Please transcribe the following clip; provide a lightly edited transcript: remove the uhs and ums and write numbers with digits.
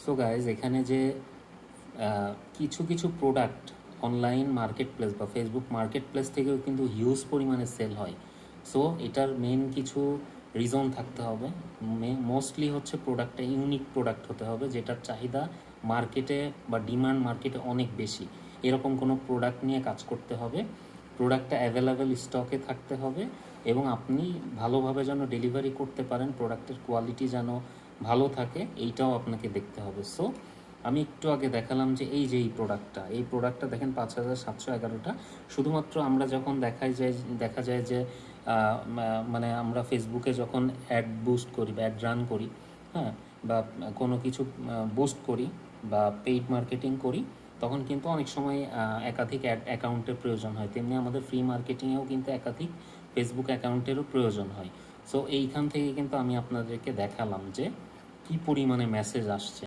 So guys, এখানে যে কিছু কিছু প্রোডাক্ট অনলাইন মার্কেট প্লেস বা ফেসবুক মার্কেট প্লেস থেকেও কিন্তু হিউজ পরিমাণে সেল হয়। সো এটার মেন কিছু রিজন থাকতে হবে। মোস্টলি হচ্ছে প্রোডাক্টটা ইউনিক প্রোডাক্ট হতে হবে, যেটার চাহিদা মার্কেটে বা ডিমান্ড মার্কেটে অনেক বেশি। এরকম কোনো প্রোডাক্ট নিয়ে কাজ করতে হবে। প্রোডাক্টটা অ্যাভেলেবেল স্টকে থাকতে হবে এবং আপনি ভালোভাবে যেন ডেলিভারি করতে পারেন, প্রোডাক্টের কোয়ালিটি যেন ভালো থাকে, এইটাও আপনাকে দেখতে হবে। সো আমি একটু আগে দেখালাম যে এই প্রোডাক্টটা দেখেন 5,711টা। শুধুমাত্র আমরা যখন দেখা যায় যে মানে আমরা ফেসবুকে যখন অ্যাড বুস্ট করি বা অ্যাড রান করি, হ্যাঁ, বা কোনো কিছু বুস্ট করি বা পেইড মার্কেটিং করি, তখন কিন্তু অনেক সময় একাধিক অ্যাকাউন্টের প্রয়োজন হয়। তেমনি আমাদের ফ্রি মার্কেটিংয়েও কিন্তু একাধিক ফেসবুক অ্যাকাউন্টেরও প্রয়োজন হয়। সো এইখান থেকে কিন্তু আমি আপনাদেরকে দেখালাম যে কী পরিমাণে মেসেজ আসছে।